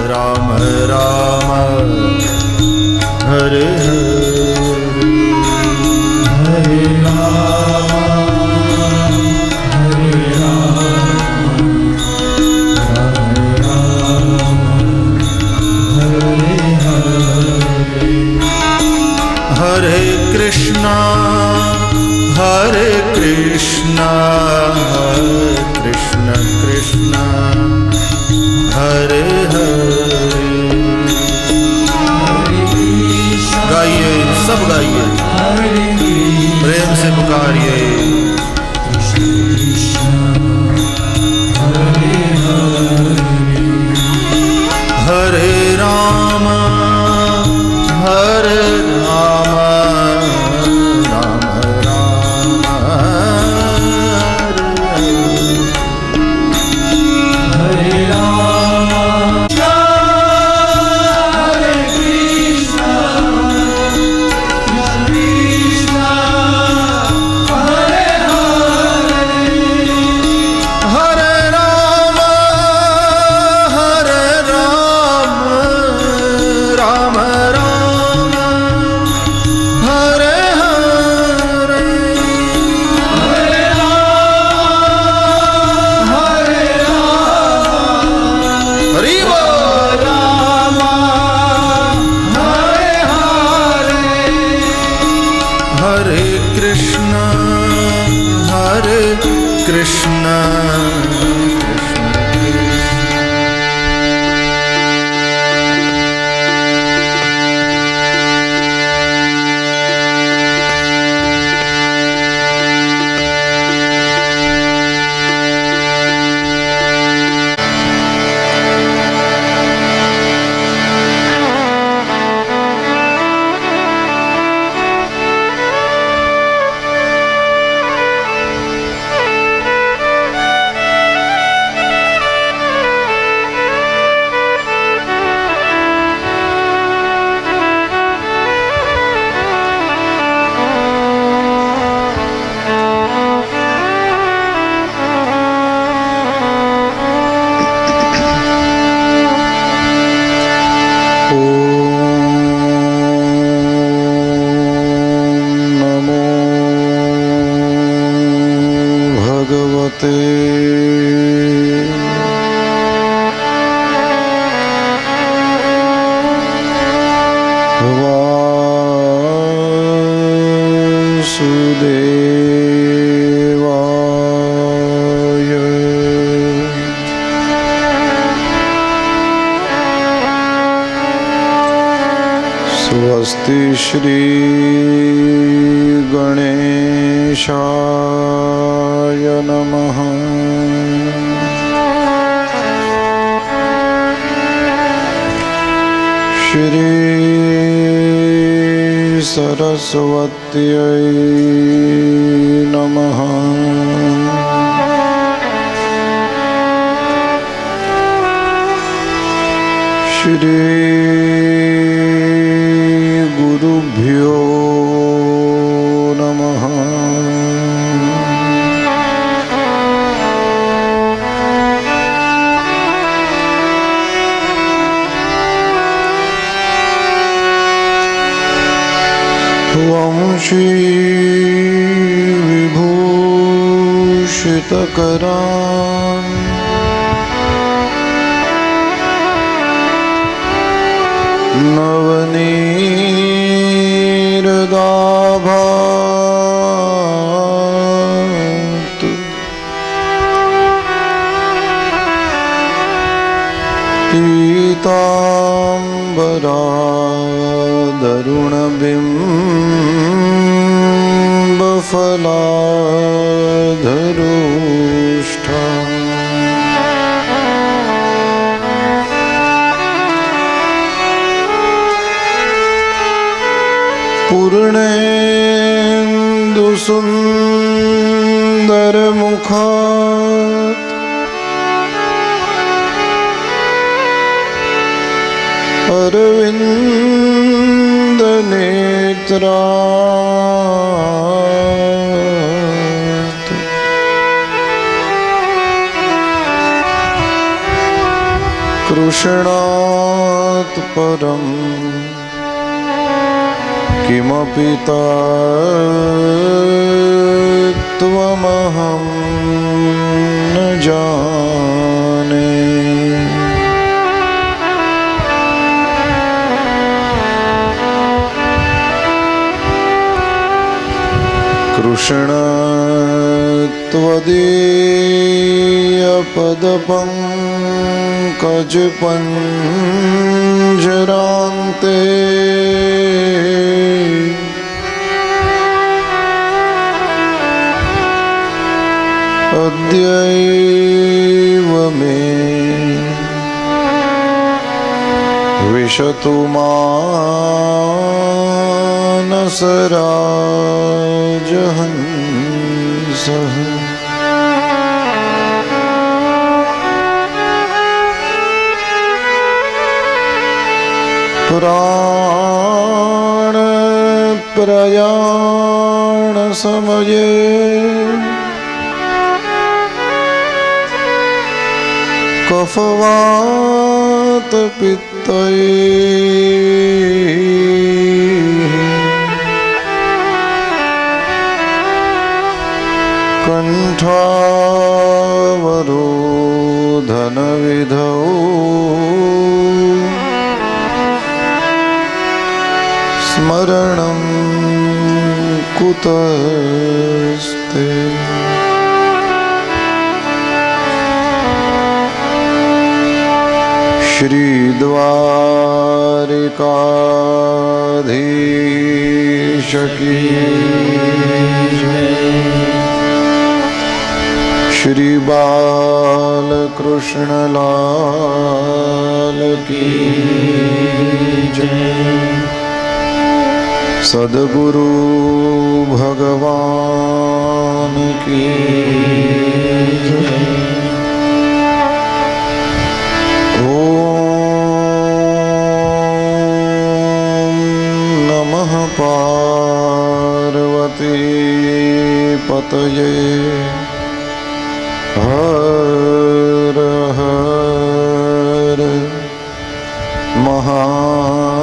राम राम हरे हरे राम हरे राम हरे हरे हरे कृष्णा कृष्ण कृष्ण हरे हरे। गाइए, सब गाइए, प्रेम से पुकारिए। हरे राम हरे राम राम राम हरे राम हरे कृष्ण कृष्ण हरे हरे हरे राम राम राम हरे हरे हरे राम हरि बोल राम हरे हरे हरे कृष्ण स्वस्ति श्री गणेशाय नमः। श्री सरस्वत्यै नमः। श्री गुरुभ्यो नमः। वंशी विभूषितकरान् नवनीरदाभात् पीताम्बरादरुणबिम्बफलाधरोष्ठा पूर्णेन्दुसुन्दरमुखात् अरविन्दनेत्रात् कृष्णात् परं किमपि तत्त्वमहं न जाने। कृष्ण त्वदीयपदपङ्कजपञ्जरान्ते अद्यैव मे विशतु मानसराजहंसः। प्राणप्रयाणसमये कफवातपित्तैः कण्ठावरोधनविधौ स्मरणं कुतस्ते। श्रीद्वारिकाधीश की जय। श्री बालकृष्ण लाल की जय। सद्गुरु भगवान की जय। पार्वती पतये हर हर Mahadev.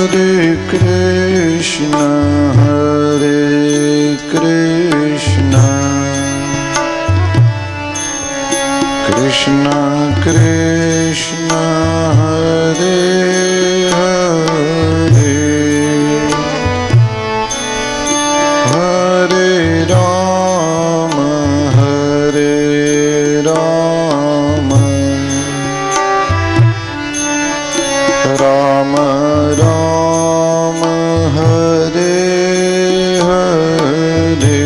Hare Krishna, Hare Krishna, Krishna Krishna, Hare Hare, Hare Rama, Hare Rama, Rama Rama, Hare Hare,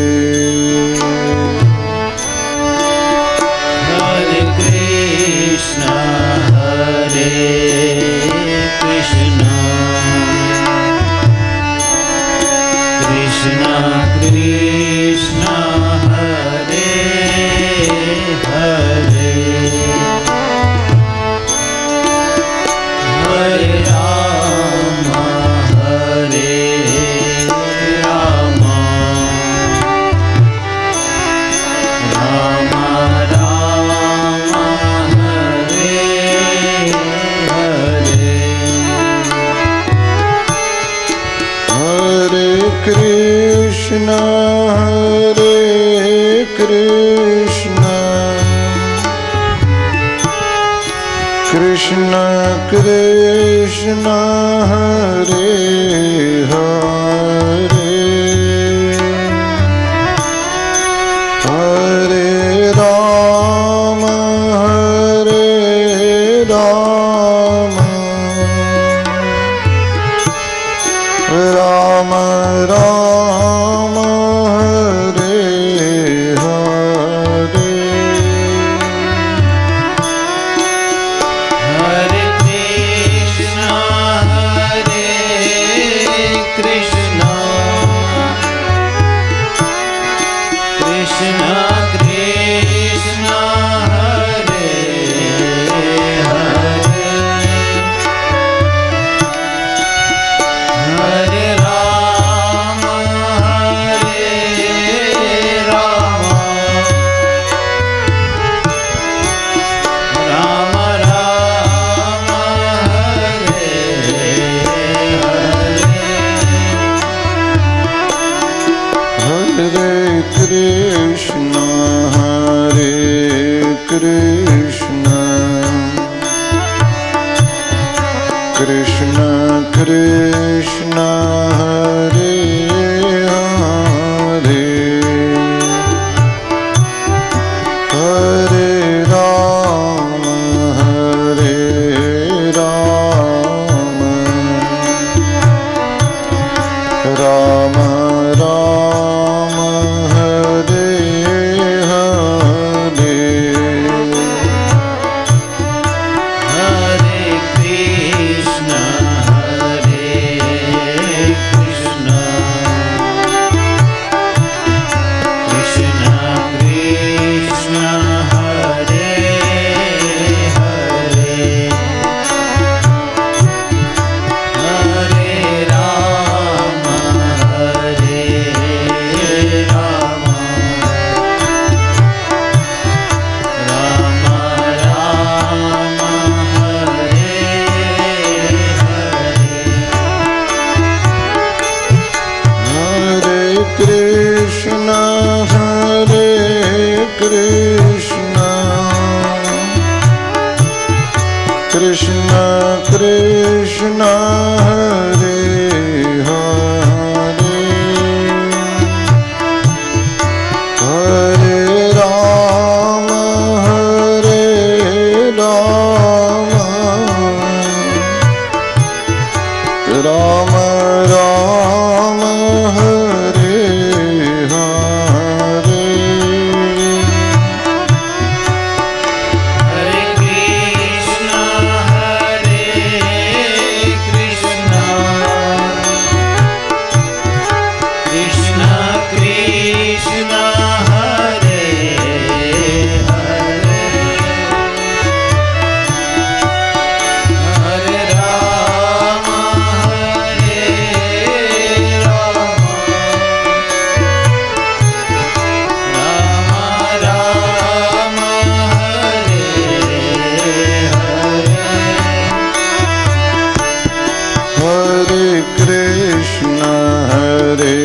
Hare Krishna, Hare Krishna, Krishna Krishna, Hare Hare, Hare Rama, Hare Rama, Rama Rama, Hare Hare, Hare Krishna, Hare Krishna, Krishna Krishna, Hare Hare, Hare Hare Rama, Hare Rama, Rama Rama, Hare Hare. Hare Krishna, Hare Krishna, Krishna Krishna, Hare Hare, Hare Rama, Hare Rama, Rama Rama, Hare Hare. Hare Krishna, Hare Krishna, Krishna Krishna, Hare Hare, Hare Rama, Hare Rama, Rama Rama, Hare Hare. Hare Krishna, Hare Krishna, Krishna Krishna, Hare Hare, Hare Rama, Hare Rama, Rama Rama, Hare Hare. Hare Krishna, Hare Krishna, Krishna Krishna, Hare Hare, Hare Rama, Hare Rama, Rama Rama, Hare Hare. Hare Krishna, Hare Krishna, Krishna Krishna, Hare Hare, Hare Rama, Hare Rama, Rama Rama, Hare Hare. Hare Krishna, Hare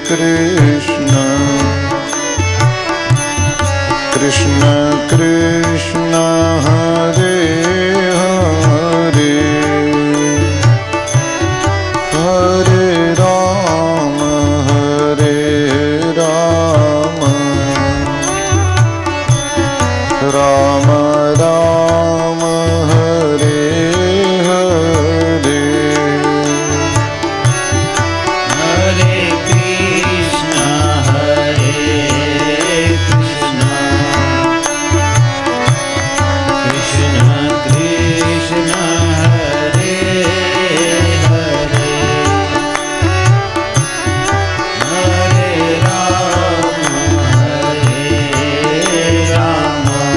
Krishna, Krishna Krishna, Hare Hare, Hare Rama, Hare Rama, Rama Rama, Hare Hare. Hare Krishna, Hare Krishna, Krishna Krishna, Hare Hare, Hare Rama, Hare Rama,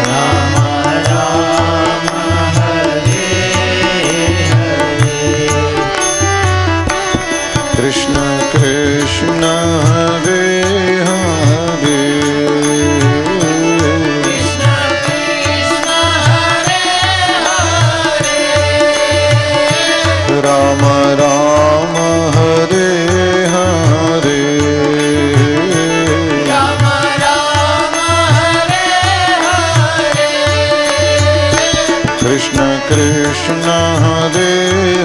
Rama Rama, Hare Hare. Krishna Krishna, Hare Hare, Krishna Krishna, Hare Hare, Rama Rama, Hare Hare, Rama Rama, Hare Hare, Krishna Krishna, Hare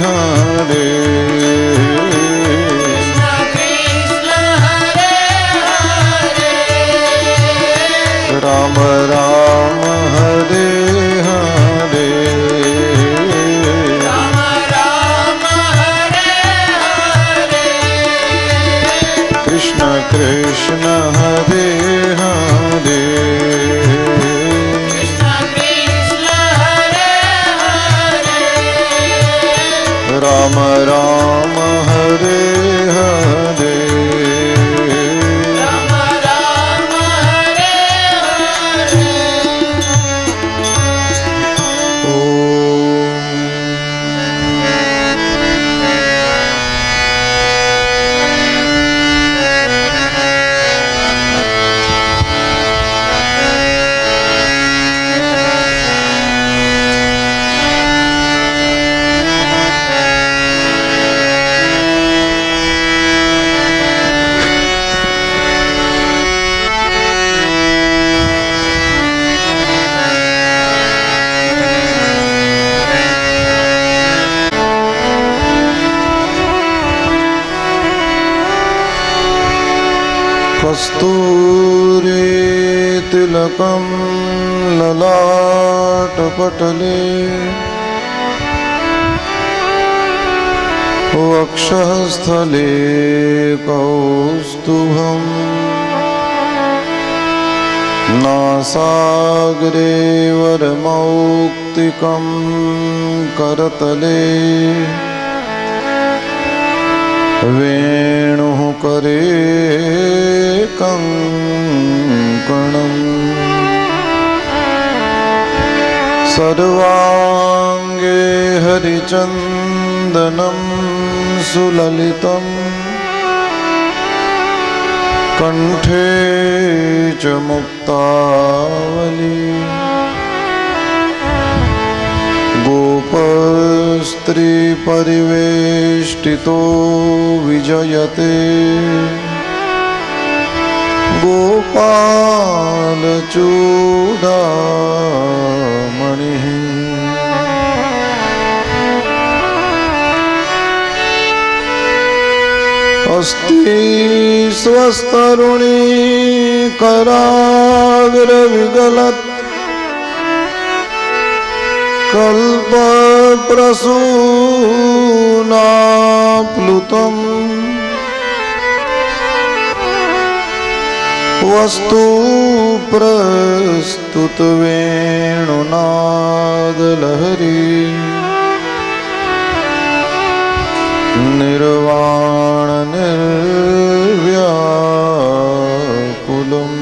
Hare, Krishna Krishna, Hare Krishna Hare Hare Krishna Krishna Hare Hare Ram Ram Hare Hare Ram Ram Hare Hare कस्तूरी तिलकं ललाटपटले वक्षस्थले कौस्तुभम् नासाग्रे वरमौक्तिकं करतले वेणुः करे कङ्कणम् सर्वाङ्गे हरिचन्दनं सुललितं कण्ठे च मुक्तावली गोपस्त्रीपरिवेष्टितो विजयते गोपालचूडामणिः अस्ति स्वस्तरुणी कराग्रविगलत् कल्पप्रसूनाप्लुतम् वस्तु प्रस्तुत वेणुनादलहरी निर्वाण निर्व्याकुलम्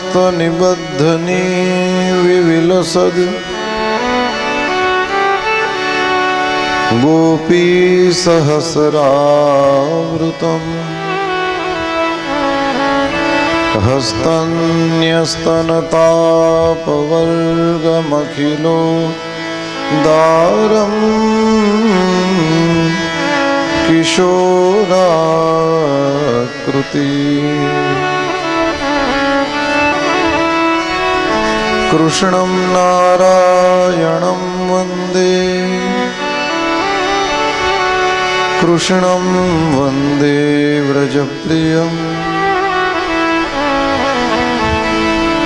स्रस्तनिबद्धनी विविलसद् गोपीसहस्रावृतम् हस्तन्यस्तनतापवर्गमखिलो दारम् किशोराकृति कृष्णं नारायणं वन्दे कृष्णं वन्दे व्रजप्रियम्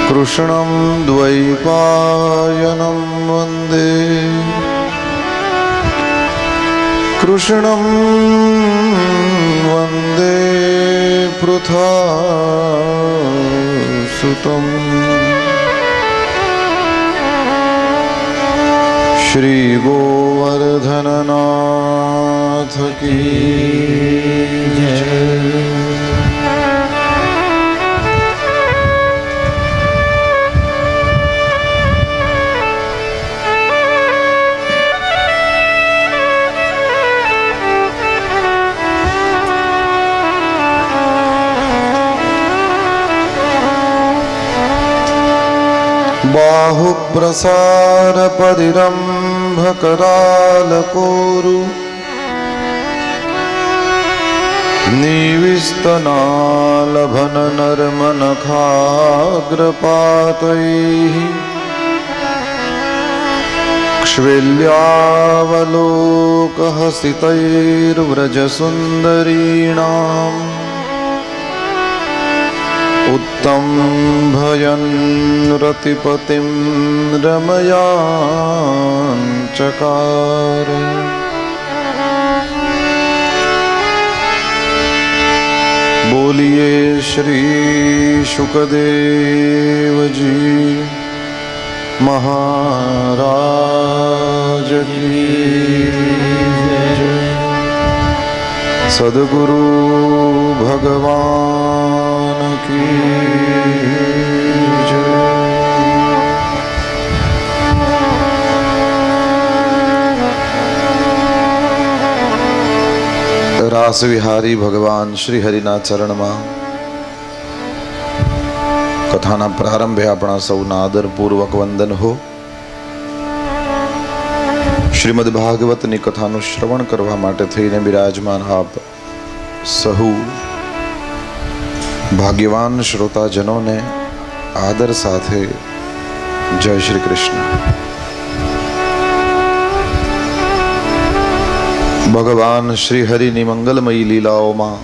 कृष्णं द्वैपायनं वन्दे कृष्णं वन्दे पृथासुतम् श्री गोवर्धननाथ की जय। बाहुप्रसारपरिरम्भकरालकोरु निविस्तनालभननर्मनखाग्रपातैः क्ष्वेल्यावलोकहसितैर्व्रजसुन्दरीणाम् उत्तम भयन रतिपतिं रमयाञ्चकार बोलिए श्री शुकदेव जी महाराज की जय। सद्गुरु भगवान की जय। रास विहारी भगवान श्री हरिना चरण में कथाना प्रारंभे अपना सौना आदरपूर्वक वंदन हो। श्रीमद् भागवतनी कथाનું શ્રવણ કરવા માટે થઈને બિરાજમાન આપ સહુ ભાગ્યવાન શ્રોતાજનોને આદર સાથે જય શ્રી કૃષ્ણ। ભગવાન શ્રી હરિની મંગલમયી લીલાઓમાં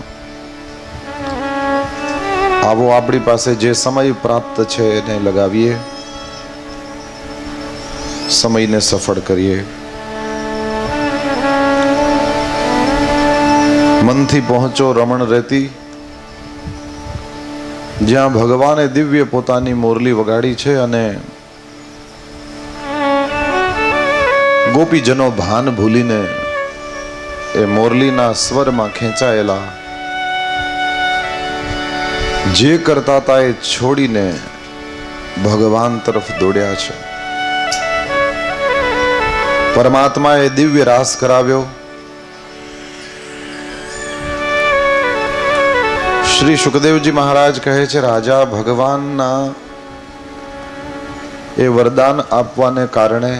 આવો આપણી પાસે જે સમય પ્રાપ્ત છે એને લગાવીએ, સમયને સફળ કરીએ। મનથી પહોંચો રમણ રેતી, જ્યાં ભગવાને દિવ્ય પોતાની મોરલી વગાડી છે અને ગોપીજનો ભાન ભૂલીને એ મોરલીના સ્વરમાં ખેંચાયેલા જે કરતા હતા એ છોડીને ભગવાન તરફ દોડ્યા છે। પરમાત્માએ દિવ્ય રાસ કરાવ્યો। શ્રી સુખદેવજી મહારાજ કહે છે, રાજા ભગવાનના એ વરદાન આપવાને કારણે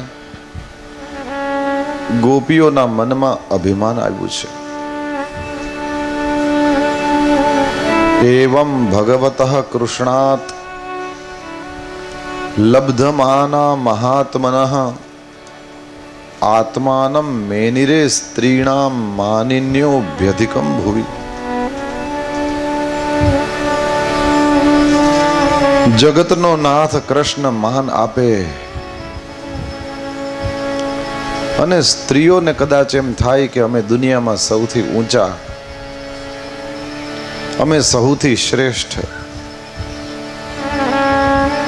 ગોપીઓના મનમાં અભિમાન આવ્યું છે। एवं भगवतः कृष्णात् लब्धमाना महात्मनः आत्मानं मेनिरे स्त्रीणां मानिन्योऽभ्यधिकं भुवि। जगतनो नाथ कृष्ण मान आपे અને સ્ત્રીઓને કદાચ એમ થાય કે અમે દુનિયામાં સૌથી ઊંચા, અમે સૌથી શ્રેષ્ઠ,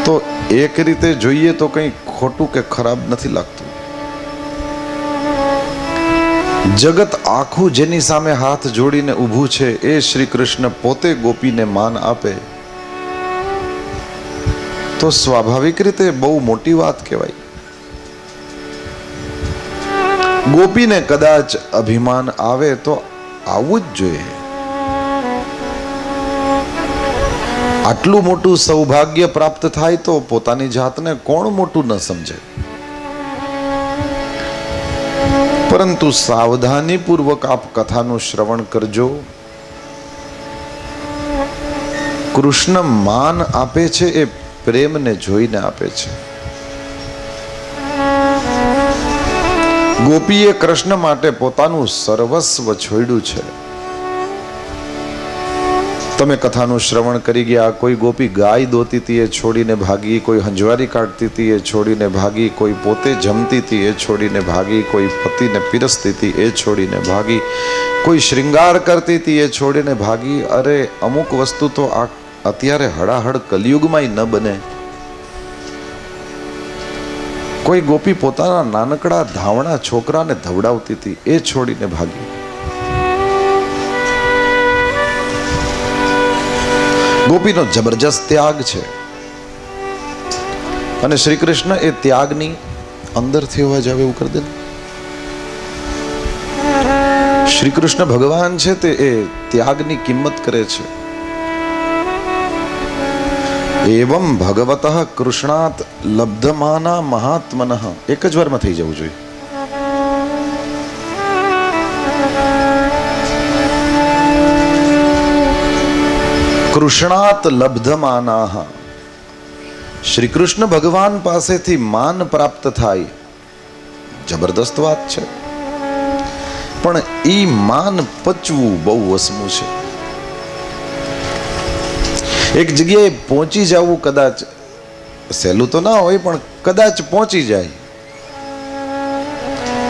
તો એક રીતે જોઈએ તો કંઈ ખોટું કે ખરાબ નથી લાગતું। જગત આખું જેની સામે હાથ જોડીને ઊભું છે એ શ્રી કૃષ્ણ પોતે ગોપીને માન આપે તો સ્વાભાવિક રીતે બહુ મોટી વાત કહેવાય। ગોપીને કદાચ અભિમાન આવે તો આવવું જ જોઈએ। આટલું મોટું સૌભાગ્ય પ્રાપ્ત થાય તો પોતાની જાતને કોણ મોટું ન સમજે। પરંતુ સાવધાનીપૂર્વક આપ કથાનું શ્રવણ કરજો। કૃષ્ણ માન આપે છે એ પ્રેમને જોઈને આપે છે। ગોપીએ કૃષ્ણ માટે પોતાનું સર્વસ્વ છોડ્યું છે। તમે કથાનું શ્રવણ કરી ગયા। કોઈ ગોપી ગાય દોતી હતી એ છોડીને ભાગી, કોઈ હંજવારી કાઢતી હતી એ છોડીને ભાગી, કોઈ પોતે જમતી હતી એ છોડીને ભાગી, કોઈ પતિને પીરસતી હતી એ છોડીને ભાગી, કોઈ શ્રૃંગાર કરતી હતી એ છોડીને ભાગી। અરે અમુક વસ્તુ તો આ અત્યારે હડાહડ કલિયુગમાં ન બને। કોઈ ગોપી પોતાના નાનકડા ધાવણા છોકરાને ધવડાવતી હતી એ છોડીને ભાગી। ગોપીનો જબરજસ્ત ત્યાગ છે અને શ્રી કૃષ્ણ એ ત્યાગની અંદરથી અવાજ આવે એવું કરી દે। શ્રી કૃષ્ણ ભગવાન છે તે એ ત્યાગની કિંમત કરે છે। एवं भगवतः कृष्णात् लब्धमाना महात्मनः, एक ज वार में थई जवुं जोईए। कृष्णात् लब्धमानाः, श्री कृष्ण भगवान पासेथी मान प्राप्त थाय, जबरदस्त वात छे। पण ई मान पचवुं बहु वसमું છે। એક જગ્યાએ પહોંચી જવું કદાચ સહેલું તો ના હોય, પણ કદાચ પહોંચી જાય,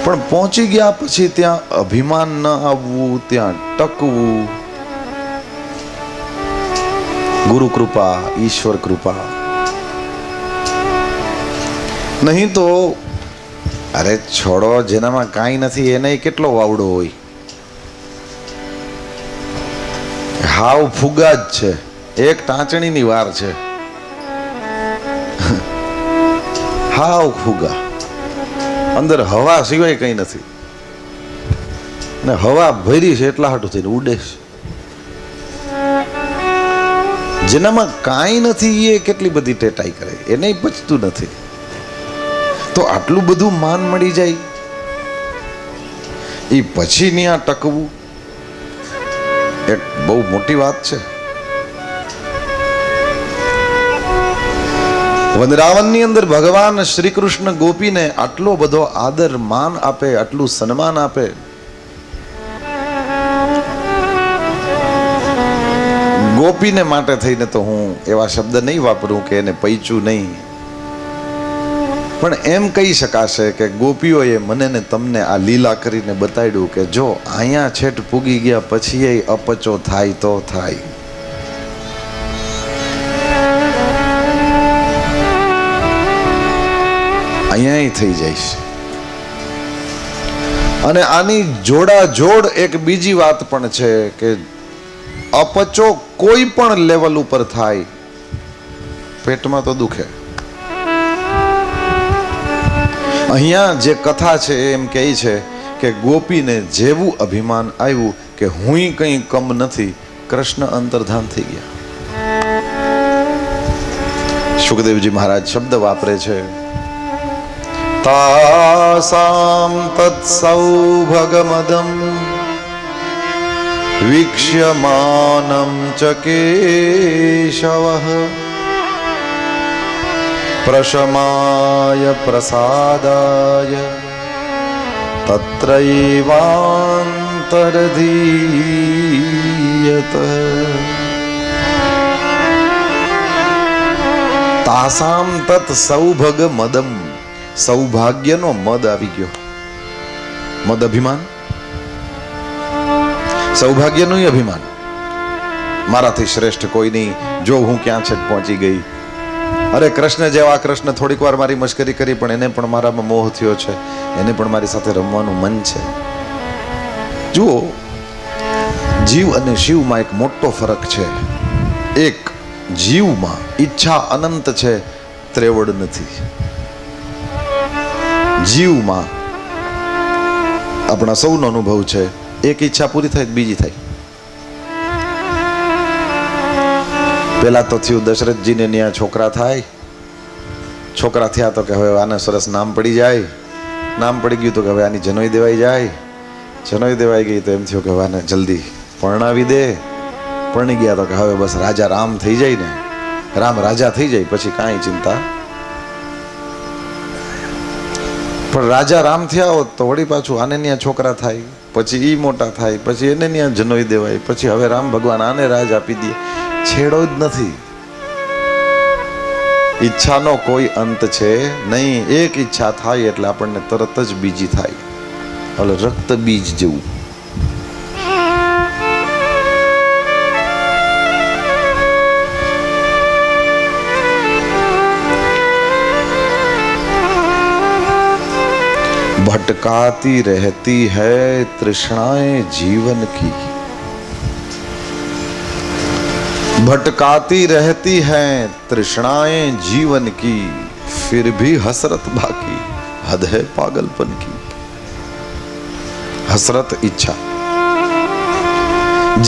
પણ પહોંચી ગયા પછી ત્યાં અભિમાન ન આવવું, ત્યાં ટકવું, ગુરુ કૃપા, ઈશ્વર કૃપા. નહીં તો અરે છોડો, જેનામાં કાંઈ નથી એને કેટલો વાવડો હોય, હાવ ફુગા જ છે, એક ટાંચણીની વાર છે, હાવ ફુગા, અંદર હવા સિવાય કંઈ નથી, ને હવા ભરી છે એટલા હાટું થઈને ઉડે છે. જેનામાં કાંઈ નથી એ કેટલી બધી ટેટાઈ કરે, એને પચતું નથી. તો આટલું બધું માન મળી જાય એ પછી ત્યાં ટકવું એક બહુ મોટી વાત છે. વૃંદાવનની અંદર ભગવાન શ્રી કૃષ્ણ ગોપીને આટલો બધો આદર માન આપે, આટલું સન્માન આપે. ગોપીને માટે થઈને તો હું એવા શબ્દ નહીં વાપરું કે એને પૈચું નહીં, પણ એમ કહી શકાશે કે ગોપીઓએ મને ને તમને આ લીલા કરીને બતાડ્યું કે જો અહીંયા છેટ પૂગી ગયા પછી એ અપચો થાય તો થાય. અહીંયા થઈ જઈશ. અને આની જોડાજોડ એક બીજી વાત પણ છે કે અપચો કોઈ પણ લેવલ ઉપર થાય, પેટમાં તો દુખે. અહીંયા જે કથા છે એમ કહે છે કે ગોપીને જેવું અભિમાન આવ્યું કે હું કંઈ કમ નથી, કૃષ્ણ અંતર્ધાન થઈ ગયા. સુખદેવજી મહારાજ શબ્દ વાપરે છે, તાસામ તત્સૌભગમદમ વીક્ષ્યમાનમ ચ કેશવઃ પ્રશમાય પ્રસાદાય તત્રૈવાંતરધીયત. તાસામ તત્ સૌભગ મદમ, સૌભાગ્યનો મદ આવી ગયો. મદ અભિમાન, સૌભાગ્યનું અભિમાન. મારાથી શ્રેષ્ઠ કોઈ નહીં, જો હું ક્યાં છે પહોંચી ગઈ. અરે કૃષ્ણ જેવા કૃષ્ણ થોડીક વાર મારી મશ્કરી કરી, પણ એને પણ મારામાં મોહ થયો છે, એને પણ મારી સાથે રમવાનું મન છે. જુઓ, જીવ અને શિવમાં એક મોટો ફરક છે. એક જીવમાં ઈચ્છા અનંત છે, ત્રેવડ નથી. જીવમાં આપણા સૌનો અનુભવ છે, એક ઈચ્છા પૂરી થાય બીજી થાય. પેલા તો થયું દશરથજીને ત્યાં છોકરા થાય, છોકરા થયા તો કે હવે આને સરસ નામ પડી જાય, નામ પડી ગયું તો કે હવે આની જનોઈ દેવાઈ જાય, જનોઈ દેવાઈ ગઈ તો એમ થયું કે હવે આને જલ્દી પરણાવી દે, પરણી ગયા તો કે હવે બસ રાજા રામ થઈ જાય ને, રામ રાજા થઈ જાય પછી કાંઈ ચિંતા. પણ રાજા રામ થયા હોત તો વળી પાછું આને ત્યાં છોકરા થાય, પછી ઈ મોટા થાય, પછી એને ત્યાં જનોઈ દેવાય, પછી હવે રામ ભગવાન આને રાજ આપી દે. છેડો જ નથી. ઈચ્છાનો કોઈ અંત છે નહીં. એક ઈચ્છા થાય એટલે આપણને તરત જ બીજી થાય, એટલે રક્ત બીજ જેવું. भटकाती रहती है तृष्णाएं जीवन की, भटकाती रहती हैं तृष्णाएं जीवन की, फिर भी हसरत बाकी, हद है पागलपन की. हसरत ઈચ્છા,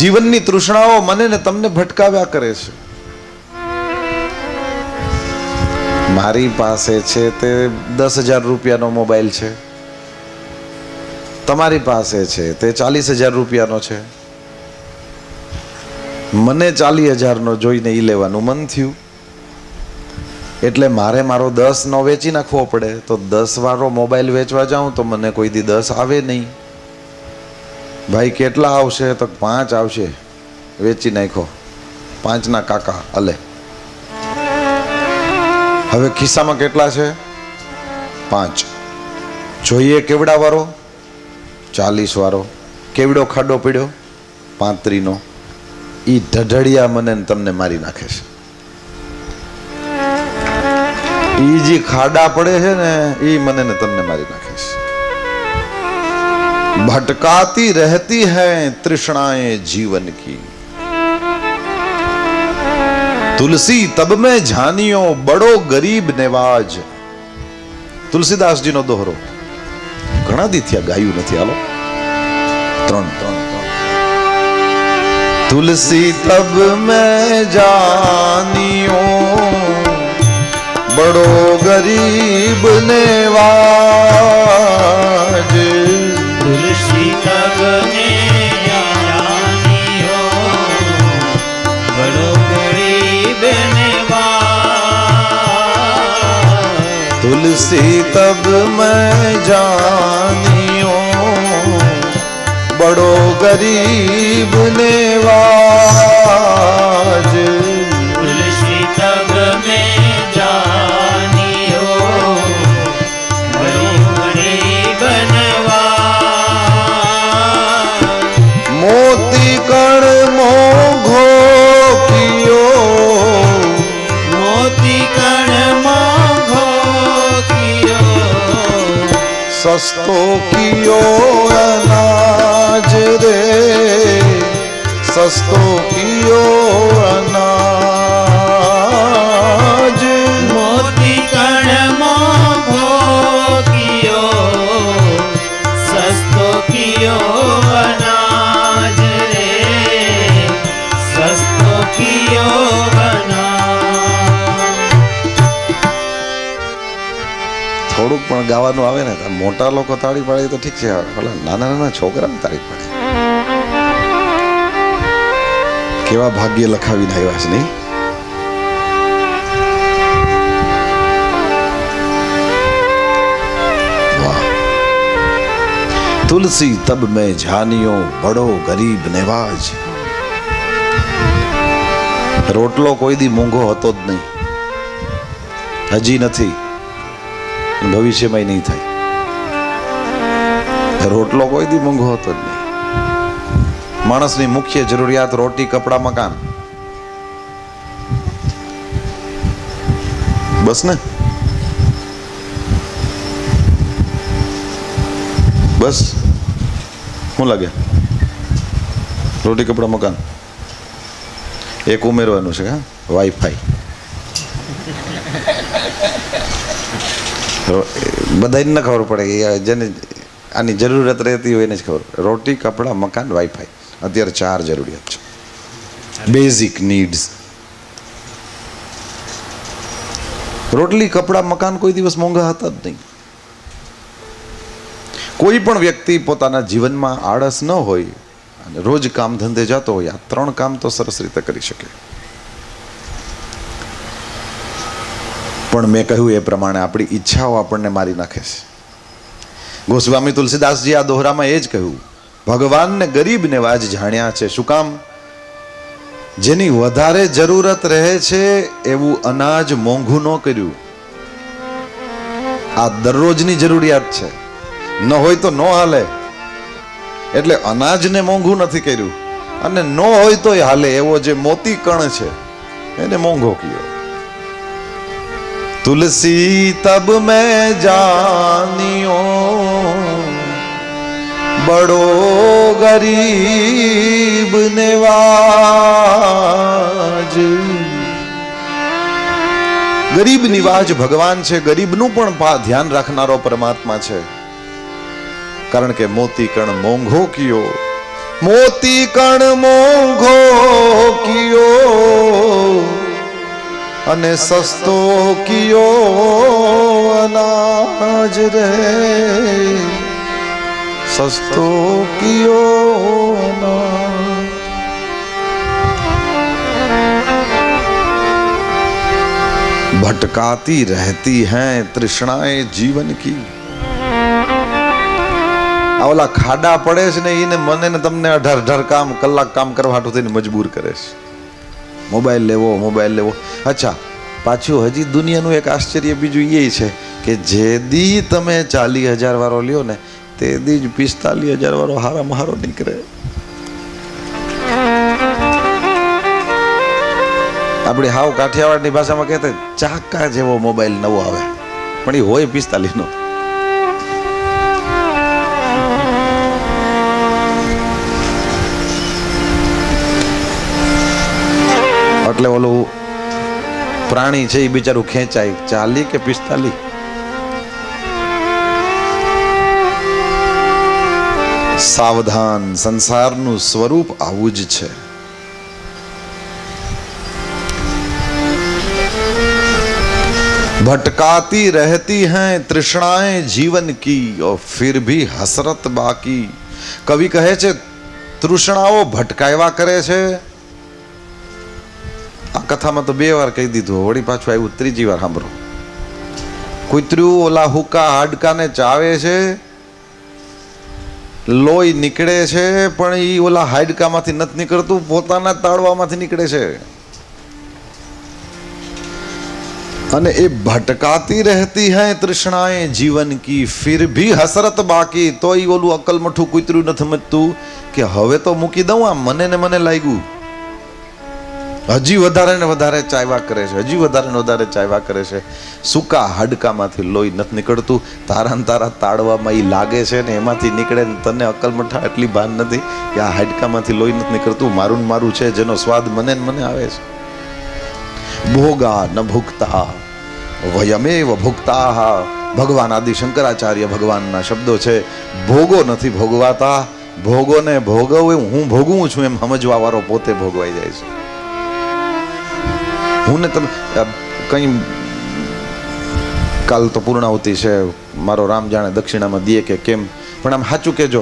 જીવનની તૃષ્ણાઓ મને ને તમને ભટકાવ્યા કરે છે. મારી પાસે છે તે 10,000 રૂપિયાનો મોબાઈલ છે, તમારી પાસે છે તે 40,000 રૂપિયાનો છે. મને 40,000નો જોઈને ઈ લેવાનું મન થયું, એટલે મારે મારો 10 નો વેચી નાખવો પડે. તો 10 વાળો મોબાઈલ વેચવા જાઉં તો મને કોઈ દી 10 આવે નહીં. ભાઈ કેટલા આવશે? તો 5 આવશે, વેચી નાખો. પાંચના કાકા અલે. હવે ખિસ્સામાં કેટલા છે? 5. જોઈએ કેવડા વાળો? 40 વાળો. કેવડો ખાડો પડ્યો? 35 નો. ઈ ઢઢડિયા મને ને તમને મારી નાખે છે. ઈ જે ખાડા પડે છે ને ઈ મને ને તમને મારી નાખે છે. भटकाती रहती है तृष्णाएं जीवन की, तुलसी तब में जानियो बड़ो गरीब नेवाज. તુલસીદાસજી નો દોહરો ઘણા દી થયા ગાયું નથી. હાલો 3 तुलसी तब में जानियो बड़ो गरीब नेवाज. तुलसी तब में जानियो बड़ो गरीब नेवाज. तुलसी तब मैं जानियो बड़ो गरीब नेवाज. तुलसी तब में जानियो बड़ो गरीब नेवाज. मोती कण मोघो कियो, मोती कण मोघो कियो, सस्तो कियो अनाज रे, सस्तो कियो अनाज. मोती कण मोघो कियो, सस्तो कियो अनाज रे, सस्तो कियो अनाज. થોડુંક પણ ગાવાનું આવે ને મોટા લોકો તાળી પાડે તો ઠીક છે, નાના નાના છોકરા તાળી પાડે. કેવા ભાગ્ય લખાવીને આવ્યા છે નહીં? વાહ. તુલસી તબ મેં જાનિયો બડો ગરીબ નેવાજ. રોટલો કોઈ દી મોંઘો હતો જ નહીં, હજી નથી, ભવિષ્યમાં નહીં થાય. રોટલો કોઈ દી મોંઘો હતો જ નહીં. માણસની મુખ્ય જરૂરિયાત રોટી, કપડા, મકાન, બસ ને? બસ શું લાગે? રોટી, કપડા, મકાન. એક ઉમેરવાનું છે, હા, વાઈફાઈ. બધાને ન ખબર પડે કે જેને આની જરૂરત રહેતી હોય એને જ ખબર પડે. રોટી, કપડા, મકાન, વાઈફાઈ, અત્યારે 4 જરૂરિયાત છે, બેઝિક નીડ્સ. રોટલી, કપડા, મકાન કોઈ દિવસ મોંઘા હતા જ નહીં. કોઈ પણ વ્યક્તિ પોતાના જીવનમાં આળસ ન હોય અને રોજ કામ ધંધે જતો હોય, આ 3 કામ તો સરસ રીતે કરી શકે. પણ મેં કહ્યું એ પ્રમાણે આપણી ઈચ્છાઓ આપણને મારી નાખે છે. ગોસ્વામી તુલસીદાસજી આ દોહરામાં એ જ કહ્યું, ભગવાનને ગરીબ નેવાજ જાણ્યા છે. શું કામ? જેની વધારે જરૂરત રહે છે એવું અનાજ મોંઘું ન કર્યું. આ દરરોજની જરૂરિયાત છે, ન હોય તો ન હાલે, એટલે અનાજને મોંઘું નથી કર્યું, અને ન હોય તોય હાલે એવો જે મોતી કણ છે એને મોંઘો કર્યો. तुलसी तब मैं जानियो बड़ो गरीब नेवाज. ગરીબ નિવાજ ભગવાન છે, ગરીબનું પણ ધ્યાન રાખનારો પરમાત્મા છે. કારણ કે મોતી કણ મોંઘો કિયો, મોતી કણ મોંઘો કિયો અને સસ્તો કિયો અનાજ રે, સસ્તો કિયો અનાજ. भटकाती रहती हैं तृष्णाएं जीवन की. આ ઓલા ખાડા પડે છે ને એને મને ને તમને 18 કામ કલાક કામ કરવા હાટુ થઈને મજબૂર કરે છે. મોબાઈલ લેવો. અચ્છા, પાછું હજી દુનિયાનું એક આશ્ચર્ય બીજું એ છે કે જે દી તમે 40,000 વાળો લ્યો ને તે દી જ 45,000 વાળો હારામાં હારો નીકળે. આપણી હાવ કાઠિયાવાડની ભાષામાં કહેતા ચાકા જેવો મોબાઈલ નવો આવે, પણ એ હોય 45 નો. એટલે ઓલું પ્રાણી છે એ બિચારું ખેંચાય 40 કે 45. સાવધાન, સંસારનું સ્વરૂપ આવું જ છે. भटकाती रहती हैं तृष्णाएं जीवन की और फिर भी हसरत बाकी. कवि કહે છે તૃષ્ણાઓ ભટકાવ્યા કરે છે. આ કથામાં તો 2 વાર કહી દીધું, વળી પાછું આવ્યું 3જી વાર સાંભળો. કૂતર્યું ઓલા હુકા હાડકાને ચાવે છે, લોહી નીકળે છે, પણ એ ઓલા હાડકામાંથી નથી નીકળતું, પોતાના તાળવામાંથી નીકળે છે. અને એ ભટકાતી રહેતી હૈ તૃષ્ણાएं जीवन की फिर भी हसरत बाकी. તો એ ઓલું અકલમઠું કૂતરું નથી સમજતું કે હવે તો મૂકી દઉં, આ મને ને મને લાગ્યું. હજી વધારે ને વધારે ચાવ્યા કરે છે, હજી વધારે ને વધારે ચાવ્યા કરે છે. સૂકા હાડકામાંથી લોહી નથી નીકળતું, તારા ને તારા તાળવામાં એ લાગે છે ને એમાંથી નીકળે ને તને અકલમઠા એટલી ભાન નથી કે આ હાડકામાંથી લોહી નથી નીકળતું, મારું ને મારું છે, જેનો સ્વાદ મને ને મને આવે છે. ભોગા ન ભુક્તા વયમેવ ભુક્તા. ભગવાન આદિ શંકરાચાર્ય ભગવાનના શબ્દો છે. ભોગો નથી ભોગવાતા, ભોગોને ભોગવું હું ભોગવું છું એમ સમજવા વાળો પોતે ભોગવાઈ જાય છે. હું ને તમે કઈ કાલ તો પૂર્ણાહુતિ છે, મારો રામ જાણે દક્ષિણામાં દે કે કેમ, પણ આમ સાચું કેજો,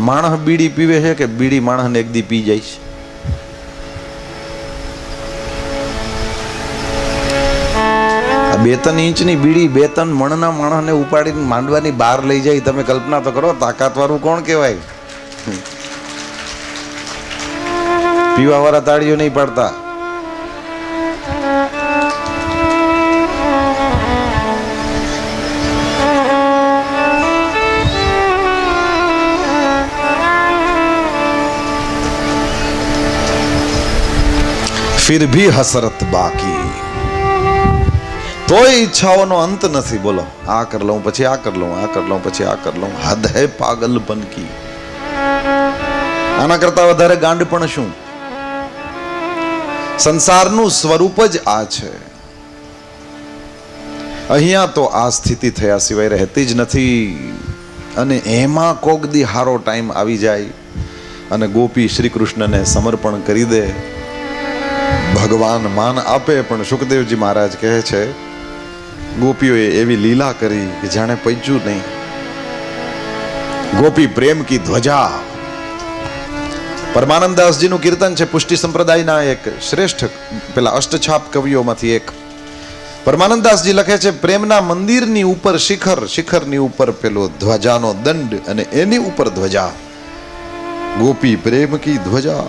માણસ બીડી પીવે છે કે બીડી માણસને એક દી પી જાય છે? બે 3 ઇંચની બીડી 2-3 મણના માણસને ઉપાડીને માંડવાની બહાર લઈ જાય. તમે કલ્પના તો કરો, તાકાત વાળું કોણ કહેવાય? પીવા વાળા તાળીઓ નહીં પાડતા. फिर भी हसरत बाकी. તોય ઈચ્છાઓનો અંત નથી. બોલો, આ કર લઉં પછી આ કર લઉં, આ કર લઉં પછી આ કર લઉં. હદ હૈ પાગલપન કી. આના કરતા વધારે ગાંડ પણ શું? સંસારનું સ્વરૂપ જ આ છે. અહીંયા તો આ સ્થિતિ થયા સિવાય રહેતી જ નથી. અને એમાં કોક દી હારો ટાઈમ આવી જાય અને ગોપી શ્રી કૃષ્ણને સમર્પણ કરી દે, ભગવાન માન આપે. પણ સુખદેવજી મહારાજ કહે છે ગોપીઓએ એવી લીલા કરી કે જાણે પૈચું નહીં. ગોપી પ્રેમ કી ધ્વજા. પરમાનંદાસજીનું કીર્તન છે, પુષ્ટિ સંપ્રદાયના એક શ્રેષ્ઠ પેલા અષ્ટછાપ કવિઓમાંથી એક. પરમાનંદાસજી લખે છે પ્રેમના મંદિરની ઉપર શિખરની ઉપર પેલો ધ્વજાનો દંડ અને એની ઉપર ધ્વજા. ગોપી પ્રેમ કી ધ્વજા.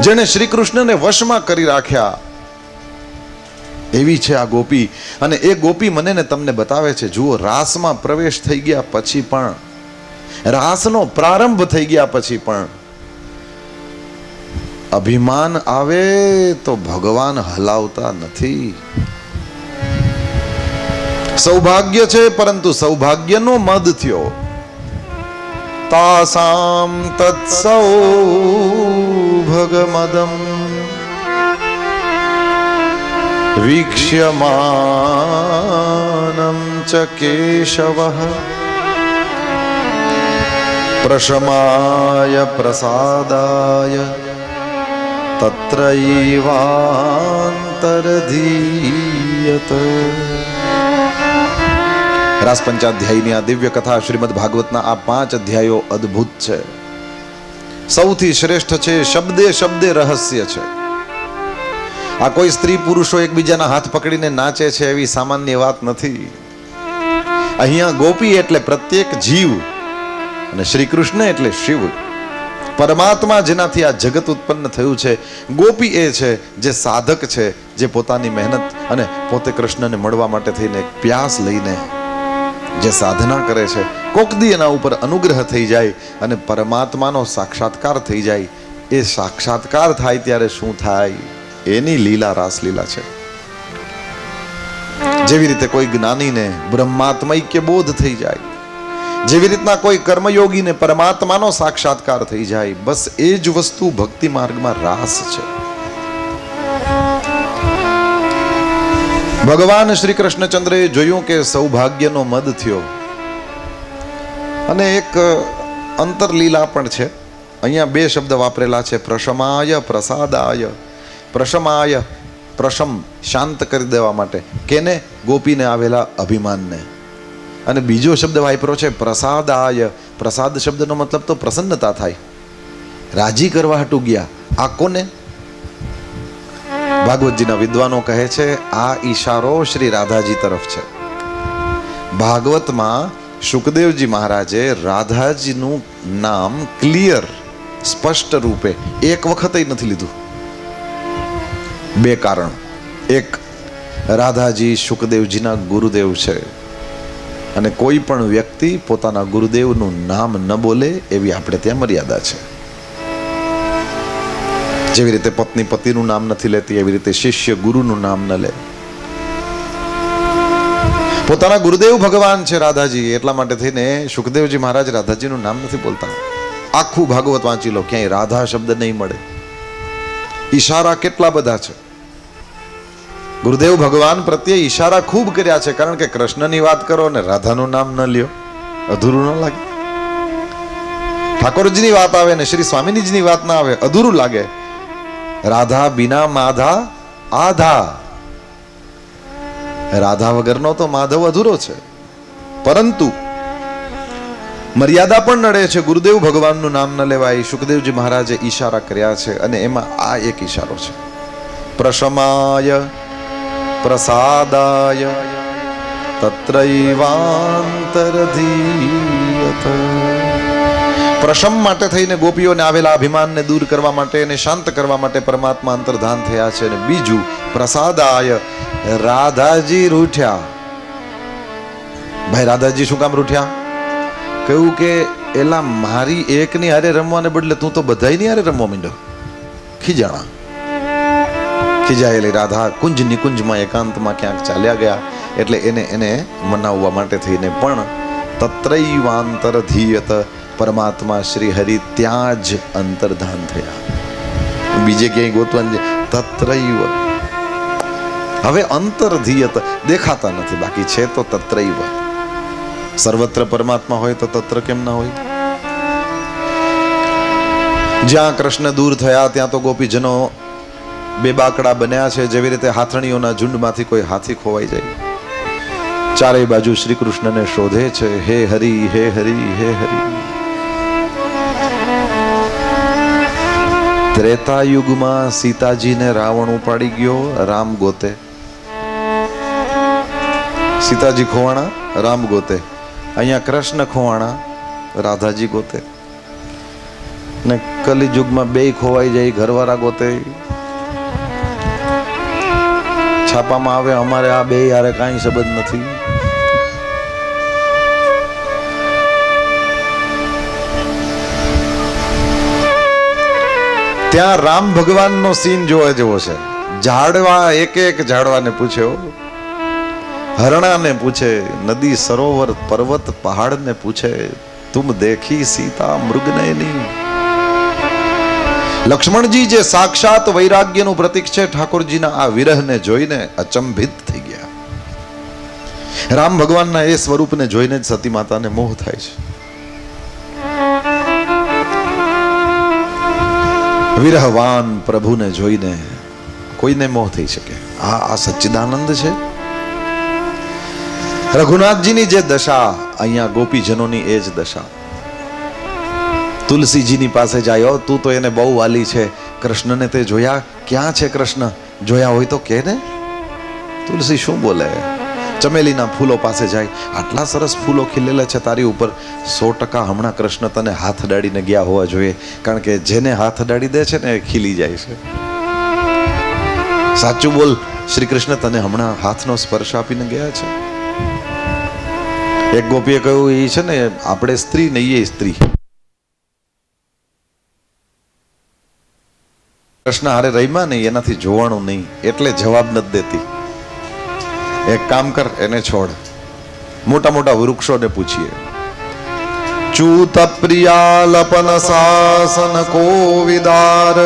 જેને શ્રી કૃષ્ણને વશમાં કરી રાખ્યા એવી છે આ ગોપી. અને એ ગોપી મને ને તમને બતાવે છે, જુઓ, રાસમાં પ્રવેશ થઈ ગયા પછી પણ, રાસનો પ્રારંભ થઈ ગયા પછી પણ અભિમાન આવે તો ભગવાન હલાવતા નથી. સૌભાગ્ય છે, પરંતુ સૌભાગ્યનો મદ થયો. તાસામ તત્સૌભગમદમ વીક્ષ્યમાનં ચ કેશવઃ પ્રશમાય પ્રસાદાય તત્રૈવાંતરધીયત. રાસ પંચાધ્યાયની આ દિવ્ય કથા શ્રીમદ ભાગવતના આ 5 અધ્યાયો અદ્ભુત છે. સૌથી શ્રેષ્ઠ છે. શબ્દે શબ્દે રહસ્ય છે. આ કોઈ સ્ત્રી પુરુષો એકબીજાના હાથ પકડીને નાચે છે એવી સામાન્ય વાત નથી. અહીંયા ગોપી એટલે પ્રત્યેક જીવ અને શ્રી કૃષ્ણ એટલે શિવ. પરમાત્મા જેનાથી આ જગત ઉત્પન્ન થયું છે, ગોપી એ છે જે સાધક છે, જે પોતાની મહેનત અને પોતે કૃષ્ણને મળવા માટે થઈને એક પ્યાસ લઈને જે સાધના કરે છે, કોક દી એના ઉપર અનુગ્રહ થઈ જાય અને પરમાત્માનો સાક્ષાત્કાર થઈ જાય. એ સાક્ષાત્કાર થાય ત્યારે શું થાય? એની લીલા રાસલીલા છે. જેવી રીતે કોઈ જ્ઞાનીને બ્રહ્માત્મૈક્ય બોધ થઈ જાય, જેવી રીતના કોઈ કર્મયોગીને પરમાત્માનો સાક્ષાત્કાર થઈ જાય, બસ એ જ વસ્તુ ભક્તિ માર્ગમાં રાસ છે. ભગવાન શ્રી કૃષ્ણચંદ્રએ જોયું કે સૌભાગ્યનો મદ થયો અને એક અંતરલીલા પણ છે. અહીંયા બે શબ્દ વાપરેલા છે, પ્રશમાય પ્રસાદાય. પ્રશમાય, પ્રશમ શાંત કરી દેવા માટે, કેને? ગોપીને આવેલા અભિમાનને. અને બીજો શબ્દ વાપર્યો છે પ્રસાદાય. પ્રસાદ શબ્દનો મતલબ તો પ્રસન્નતા થાય, રાજી કરવા હાટુ ગયા. આ કોને? ભાગવતજીના વિદ્વાનો કહે છે આ ઈશારો શ્રી રાધાજી તરફ છે. ભાગવતમાં શુકદેવજી મહારાજે રાધાજીનું નામ ક્લિયર સ્પષ્ટ રૂપે એક વખત નથી લીધું. બે કારણ. એક, રાધાજી શુકદેવજીના ગુરુદેવ છે અને કોઈ પણ વ્યક્તિ પોતાના ગુરુદેવનું નામ ન બોલે એવી આપણે ત્યાં મર્યાદા છે. જેવી રીતે પત્ની પતિનું નામ નથી લેતી, એવી રીતે શિષ્ય ગુરુનું નામ ન લે. પોતાના ગુરુદેવ ભગવાન છે રાધાજી, એટલા માટે થઈને શુકદેવજી મહારાજ રાધાજીનું નામ નથી બોલતા. આખું ભાગવત વાંચી લો, ક્યાંય રાધા શબ્દ નહીં મળે. ઈશારા કેટલા બધા છે. ગુરુદેવ ભગવાન પ્રત્યે ઈશારા ખૂબ કર્યા છે, કારણ કે કૃષ્ણની વાત કરો ને રાધાનું નામ ન લ્યો, અધૂરું ન લાગે. ઠાકોરજીની વાત આવે ને શ્રી સ્વામીજીની વાત ના આવે, અધૂરું લાગે. રાધા બિના માધા આધા. રાધા વગરનો તો માધવ અધૂરો છે. પરંતુ મર્યાદા પણ નડે છે. ગુરુદેવ ભગવાનનું નામ ન લેવાય. શુકદેવજી મહારાજે ઈશારા કર્યા છે અને એમાં આ એક ઈશારો છે, પ્રશમાય પ્રસાદાય તત્રૈવાંતરધીયત. પ્રશમ માટે થઈને ગોપીઓને આવેલા અભિમાનને દૂર કરવા માટે અને શાંત કરવા માટે પરમાત્મા અંતર્ધાન થયા છે. અને બીજું, પ્રસાદાય, રાધાજી રૂઠ્યા. ભાઈ રાધાજી શું કામ રૂઠ્યા? કહ્યું કે એલા મારી એકની હારે રમવાને બદલે તું તો બધાયની હારે રમવા માંડ્યો. ખીજાણા. ખીજાયેલી રાધા કુંજની કુંજમાં એકાંતમાં ક્યાંક ચાલ્યા ગયા. એટલે એને મનાવવા માટે થઈને પણ તત્રૈવાંતરધીયત, પરમાત્મા શ્રી હરિ ત્યાં જ અંતર્ધાન થયા. બીજે ક્યાંય ગોતવાનું છે? તત્રૈવ. હવે અંતર્ધીયત દેખાતા નથી, બાકી છે તો તત્રૈવ. સર્વત્ર પરમાત્મા હોય તો તત્ર કેમ ના હોય? જ્યાં કૃષ્ણ દૂર થયા ત્યાં તો ગોપીજનો બેબાકડા બન્યા છે. જેવી રીતે હાથણીઓના ઝુંડમાંથી કોઈ હાથી ખોવાઈ જાય, ચારેય બાજુ શ્રી કૃષ્ણને શોધે છે, હે હરિ હે હરિ હે હરિ. ત્રેતા યુગમાં સીતાજીને રાવણ ઉપાડી ગયો, રામ ગોતે. સીતાજી ખોવાણા, રામ ગોતે. અહીંયા કૃષ્ણ ખોવાણા, રાધાજી ગોતે. ને કલિયુગમાં બેય ખોવાઈ જાય, ઘરવાળા ગોતે. છાપામાં આવે અમારે આ બે યારે કાંઈ સંબંધ નથી. ત્યાં રામ ભગવાનનો સીન જોવા જેવો છે. ઝાડવા એક એક ઝાડવાને પૂછ્યો, હરણાને પૂછે, નદી સરોવર પર્વત પહાડને પૂછે, તુમ દેખી સીતા મૃગનયની. લક્ષ્મણજી જે સાક્ષાત વૈરાગ્યનું પ્રતીક છે, ઠાકોરજીના આ વિરહને જોઈને અચંભિત થઈ ગયા. રામ ભગવાનના એ સ્વરૂપને જોઈને જ સતી માતાને મોહ થાય છે. વિરહવાન પ્રભુને જોઈને કોઈને મોહ થઈ શકે? આ સચ્ચિદાનંદ છે. રઘુનાથજીની જે દશા, અહીંયા ગોપીજનોની એ જ દશા. તુલસીજીની પાસે જાય, તું તો એને બહુ વાલી છે, કૃષ્ણને તે જોયા? ક્યાં છે કૃષ્ણ? જોયા હોય તો કે ને. તુલસી શું બોલે? ચમેલીના ફૂલો પાસે જાય, આટલા સરસ ફૂલો ખીલેલા છે તારી ઉપર, 100% હમણાં કૃષ્ણ તને હાથ અડાડીને ગયા હોવા જોઈએ, કારણ કે જેને હાથ અડાડી દે છે ને એ ખીલી જાય છે. સાચું બોલ, શ્રી કૃષ્ણ તને હમણાં હાથનો સ્પર્શ આપીને ગયા છે. એક ગોપીએ કહ્યું, એ છે ને આપણે સ્ત્રી નહીં, એ સ્ત્રી. કૃષ્ણ હારે રહીમાં નહીં, એનાથી જોવાનું નહીં, એટલે જવાબ નથી દેતી. એક કામ કર, એને છોડ. મોટા મોટા વૃક્ષોને પૂછીએ, ચૂત પ્રિયાલપન શાસન કોવિદાર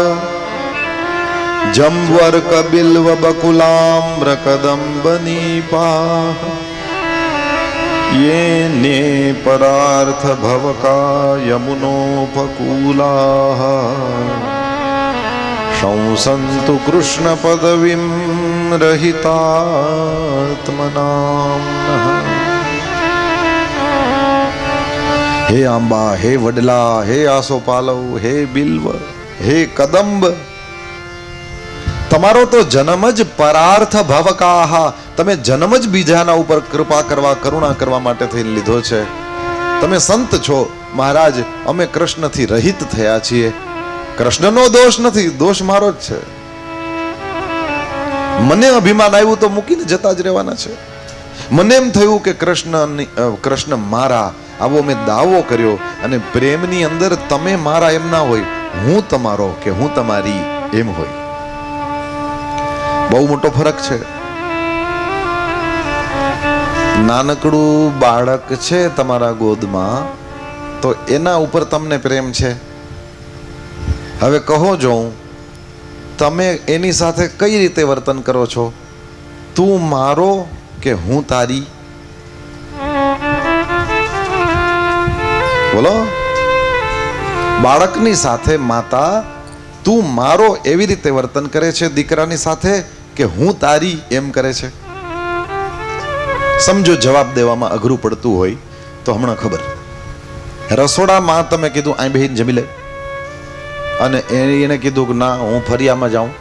જંબવર કબિલ્વ બકુલામ્ર કદંબ નીપા યે પરાર્થ ભવકા યમુનોપકૂલા શંસંતુ કૃષ્ણ પદવીમ રહિતાત્મનામ. હે આંબા, હે વડલા, હે આસોપાલવ, હે બિલ્વ, હે કદંબ, તમારો તો જન્મ જ પરાર્થ ભવકાહ, તમે જન્મ જ બીજાના ઉપર કૃપા કરવા, કરુણા કરવા માટે થઈને લીધો છે. તમે સંત છો મહારાજ, અમે કૃષ્ણથી રહિત થયા છીએ. કૃષ્ણનો દોષ નથી, દોષ મારો જ છે. મને અભિમાન આવ્યું તો મૂકીને જતા જ રહેવાના છે. મને એમ થયું કે કૃષ્ણ મારા, આવો મેં દાવો કર્યો. અને પ્રેમની અંદર તમે મારા એમ ના હોય, હું તમારો કે હું તમારી એમ હોય. બહુ મોટો ફરક છે. નાનકડું બાળક છે તમારા ગોદમાં, તો એના ઉપર તમને પ્રેમ છે. હવે કહો જો, તમે એની સાથે કઈ રીતે વર્તન કરો છો? તું મારો કે હું તારી? બોલો. બાળકની સાથે માતા તું મારો એવી રીતે વર્તન કરે છે, દીકરાની સાથે કે હું તારી એમ કરે છે. સમજો જવાબ દેવામાં અઘરું પડતું હોય તો હમણાં ખબર. રસોડામાં તમે કીધું આ બહેન જમી લે, અને એને કીધું કે ના હું ફરિયામાં જાઉં,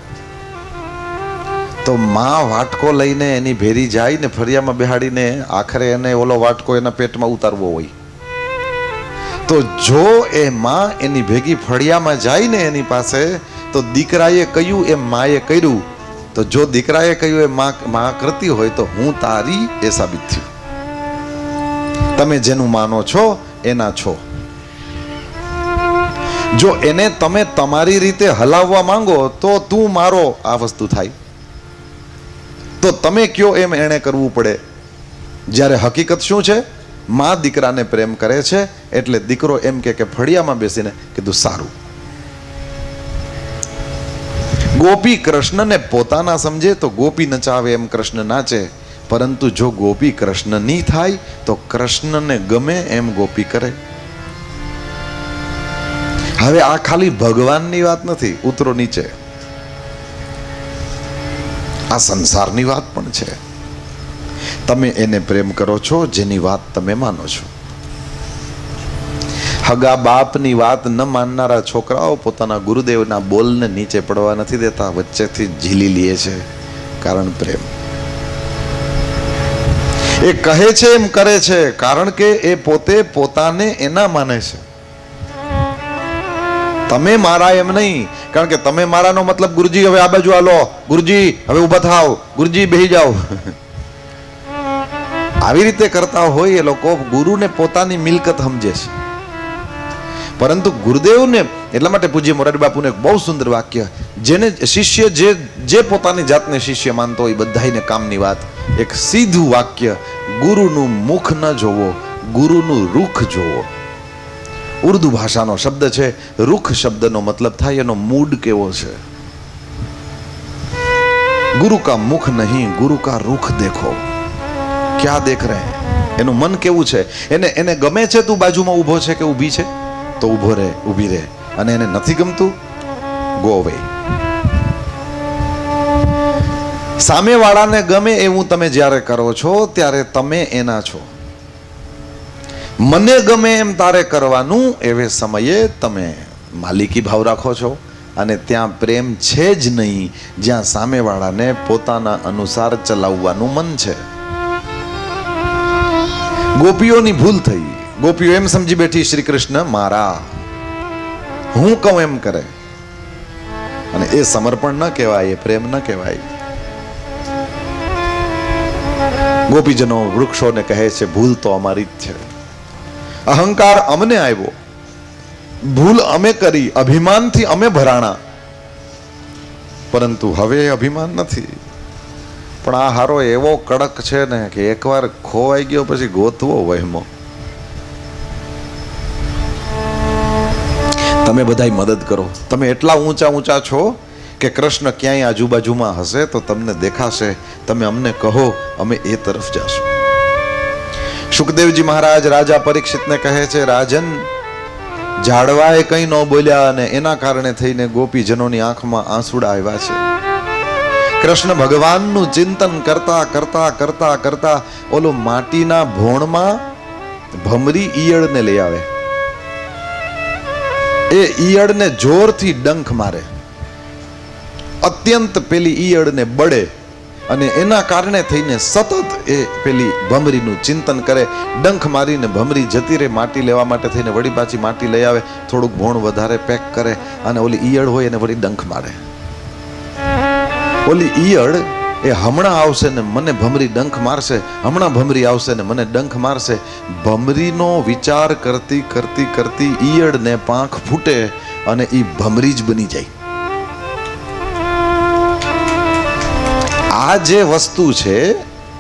તો માં વાટકો લઈને એની ભેરી જાય ને ફરિયામાં બેહાડીને આખરે એને ઓલો વાટકો એના પેટમાં ઉતારવો હોય. તો જો એ માં એની ભેગી ફળિયામાં જાય ને એની પાસે, તો દીકરાએ કહ્યું એમ માએ કર્યું. તો જો દીકરાએ કહ્યું એ માં કરતી હોય તો હું તારી એ સાબિત થયું. તમે જેનું માનો છો એના છો. જો એને તમે તમારી રીતે હલાવવા માંગો તો તું મારો આ વસ્તુ થાય. તો તમે કયો એમ એને કરવું પડે. જ્યારે હકીકત શું છે? માં દીકરાને પ્રેમ કરે છે, એટલે દીકરો એમ કે ફળિયામાં બેસીને કીધું સારું. ગોપી કૃષ્ણને પોતાના સમજે તો ગોપી નચાવે એમ કૃષ્ણ નાચે, પરંતુ જો ગોપી કૃષ્ણની થાય તો કૃષ્ણને ગમે એમ ગોપી કરે. હવે આ ખાલી ભગવાનની વાત નથી, ઉતરો નીચે. આ સંસારની વાત પણ છે. તમે એને પ્રેમ કરો છો જેની વાત તમે માનો છો. હગા બાપની વાત ન માનનારા છોકરાઓ પોતાના ગુરુદેવના બોલને નીચે પડવા નથી દેતા, વચ્ચેથી ઝીલી લે છે, કારણ પ્રેમ. એ કહે છે એમ કરે છે કારણ કે એ પોતે પોતાને એના માને છે. તમે મારા એમ નહીં, કારણ કે તમે મારાનો મતલબ ગુરુજી હવે આ બાજુ હાલો, ગુરુજી હવે ઊભા થાવ, ગુરુજી બેહી જાઓ. આવી રીતે કરતા હોય એ લોકો ગુરુને પોતાની મિલકત સમજે છે. પરંતુ ગુરુદેવને, એટલા માટે પૂજ્ય મોરારી બાપુને એક બહુ સુંદર વાક્ય, જેને શિષ્ય જે પોતાની જાતને શિષ્ય માનતો હોય બધાને કામની વાત, એક સીધું વાક્ય, ગુરુનું મુખ ન જોવો, ગુરુનું રૂખ જોવો. ઉર્દુ ભાષાનો શબ્દ છે. રૂખ શબ્દનો મતલબ થાય એનો મૂડ કેવો છે. ગુરુ કા મુખ નહીં, ગુરુ કા રૂખ દેખો. ક્યાં દેખ રહે? એનું મન કેવું છે? એને ગમે છે તું બાજુમાં ઊભો છે કે ઊભી છે, તો ઊભો રહે, ઊભી રહે. અને એને નથી ગમતું, ગો અવે. સામેવાળાને ગમે એવું તમે જ્યારે કરો છો ત્યારે તમે એના છો. મને ગમે એમ તારે કરવાનું, એવે સમયે તમે માલિકી ભાવ રાખો છો. અને ત્યાં પ્રેમ છે જ નહીં જ્યાં સામેવાળાને પોતાના અનુસાર ચલાવવાનું મન છે. ગોપીઓની ભૂલ થઈ. ગોપીઓ એમ સમજી બેઠી શ્રી કૃષ્ણ મારા, હું કહું એમ કરે. અને એ સમર્પણ ન કહેવાય, એ પ્રેમ ન કહેવાય. ગોપીજનો વૃક્ષોને કહે છે ભૂલ તો અમારી જ છે. અહંકાર અમને આવ્યો, ભૂલ અમે કરી, અભિમાનથી અમે ભરાણા, પરંતુ હવે અભિમાન નથી. પણ આ હારો એવો કડક છે ને કે એકવાર ખોવાઈ ગયો પછી ગોતવો વહેમો. તમે બધાય મદદ કરો. તમે એટલા ઊંચા ઊંચા છો કે કૃષ્ણ ક્યાંય આજુબાજુમાં હશે તો તમને દેખાશે. તમે અમને કહો, અમે એ તરફ જાશું. શુકદેવજી મહારાજ રાજા પરીક્ષિતને કહે છે, રાજન, ઝાડવાએ કંઈ ન બોલ્યા અને એના કારણે થઈને ગોપીજનોની આંખમાં આંસુડા આવ્યા છે. કૃષ્ણ ભગવાનનું ચિંતન કરતા કરતા કરતા કરતા ઓલો માટીના ભોણમાં ભમરી ઈયળને લઈ આવે. એ ઈયળને જોરથી ડંખ મારે, અત્યંત પેલી ઈયળને બળે, અને એના કારણે થઈને સતત એ પેલી ભમરીનું ચિંતન કરે. ડંખ મારીને ભમરી જતી રહે. માટી લેવા માટે થઈને વળી પાછી માટી લઈ આવે, થોડુંક ભોણ વધારે પેક કરે, અને ઓલી ઈયળ હોય એને વળી ડંખ મારે. ઓલી ઈયળ એ હમણાં આવશે ને મને ભમરી ડંખ મારશે, હમણાં ભમરી આવશે ને મને ડંખ મારશે. ભમરીનો વિચાર કરતી કરતી કરતી ઈયળને પાંખ ફૂટે અને ઈ ભમરી જ બની જાય. આ જે વસ્તુ છે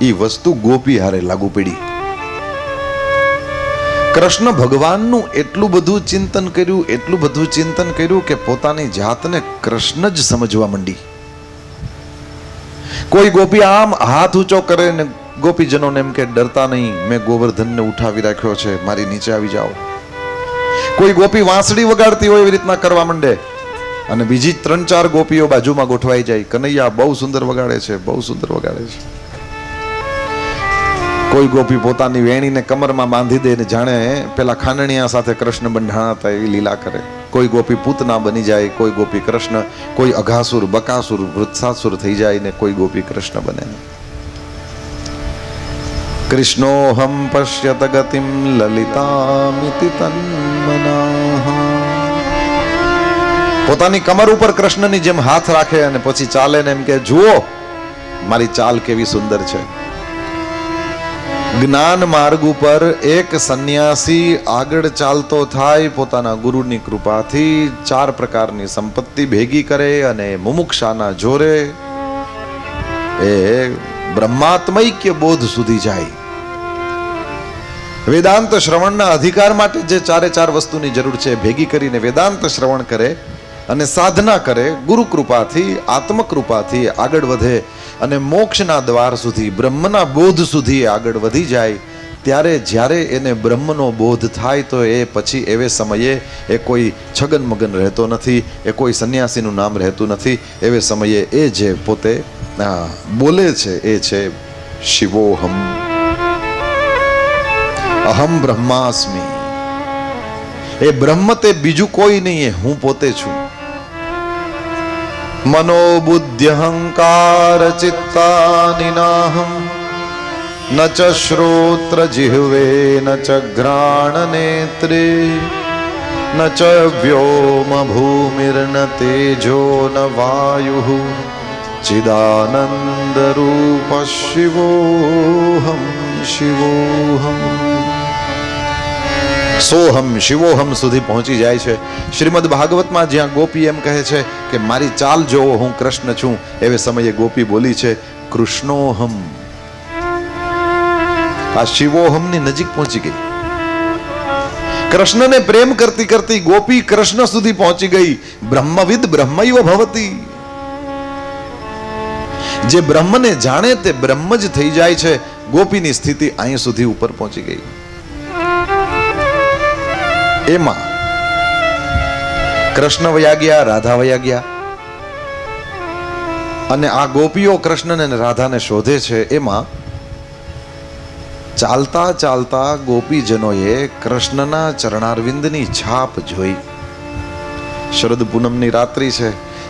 એ વસ્તુ ગોપી હારે લાગુ પડી. કૃષ્ણ ભગવાનનું એટલું બધું ચિંતન કર્યું, એટલું બધું ચિંતન કર્યું કે પોતાની જાતને કૃષ્ણ જ સમજવા માંડી. કોઈ ગોપી આમ હાથ ઊંચો કરે ને ગોપીજનોને એમ કે ડરતા નહીં, મેં ગોવર્ધનને ઉઠાવી રાખ્યો છે, મારી નીચે આવી જાઓ. કોઈ ગોપી વાંસળી વગાડતી હોય એવી રીતના કરવા માંડે, અને બીજી 3-4 ગોપીઓ બાજુમાં ગોઠવાઈ જાય, કનૈયા બહુ સુંદર વગાડે છે, બહુ સુંદર વગાડે છે. કોઈ ગોપી પોતાની વેણીને કમરમાં બાંધી દે ને જાણે પેલા ખાંડણિયા સાથે કૃષ્ણ બંધાણા હતા એવી લીલા કરે. કોઈ ગોપી પૂતના બની જાય, કોઈ ગોપી કૃષ્ણ, કોઈ અઘાસુર, બકાસુર, વૃત્સાસુર થઈ જાય ને કોઈ ગોપી કૃષ્ણ બને. કૃષ્ણોહમ પશ્યત ગતિમ લલિતામિતિ તન્મનાઃ. પોતાની કમર ઉપર કૃષ્ણની જેમ હાથ રાખે અને પછી ચાલે ને એમ કે જુઓ મારી ચાલ કેવી સુંદર છે. જ્ઞાન માર્ગ ઉપર એક સંન્યાસી આગળ ચાલતો થાય, પોતાના ગુરુની કૃપાથી 4 પ્રકારની સંપત્તિ ભેગી કરે અને મુમુક્ષાના જોરે એ બ્રહ્માત્મૈક્ય બોધ સુધી જાય. વેદાંત શ્રવણના અધિકાર માટે જે 4 વસ્તુની જરૂર છે ભેગી કરીને વેદાંત શ્રવણ કરે અને સાધના કરે, ગુરુ કૃપાથી, આત્મ કૃપાથી આગળ વધે અને મોક્ષના દ્વાર સુધી, બ્રહ્મના બોધ સુધી આગળ વધી જાય. ત્યારે જ્યારે એને બ્રહ્મનો બોધ થાય તો એ પછી એવે સમયે એ કોઈ છગન મગન રહેતો નથી, એ કોઈ સંન્યાસીનું નામ રહેતું નથી. એવે સમયે એ જે પોતે બોલે છે એ છે શિવોહમ, અહમ બ્રહ્માસ્મિ. એ બ્રહ્મ તે બીજું કોઈ નહીં, એ હું પોતે છું. મનોબુદ્ધ્યહંકાર ચિત્તાનિ નાહમ ન ચ શ્રોત્ર જિહ્વે ન ચ ઘ્રાણ નેત્રે ન ચ વ્યોમ ભૂમિર્ન તેજો ન વાયુઃ ચિદાનંદ રૂપ શિવોહમ શિવોહમ. સોહમ શિવોહમ સુધી પહોંચી જાય છે. શ્રીમદ ભાગવતમાં જ્યાં ગોપી એમ કહે છે કે મારી ચાલ જોવો, હું કૃષ્ણ છું, એવે સમયે ગોપી બોલી છે કૃષ્ણોહમ. આ શિવોહમની નજીક પહોંચી ગઈ. કૃષ્ણને પ્રેમ કરતી કરતી ગોપી કૃષ્ણ સુધી પહોંચી ગઈ. બ્રહ્મવિદ બ્રહ્મૈવ ભવતી. જે બ્રહ્મને જાણે તે બ્રહ્મ જ થઈ જાય છે. ગોપીની સ્થિતિ અહીં સુધી ઉપર પહોંચી ગઈ. એમાં કૃષ્ણ વયા ગયા, રાધા વયા ગયા, અને આ ગોપીઓ કૃષ્ણને અને રાધાને શોધે છે. એમાં ચાલતા ચાલતા ગોપીજનોએ કૃષ્ણના ચરણારવિંદની છાપ જોઈ. શરદ પૂનમની રાત્રિ છે,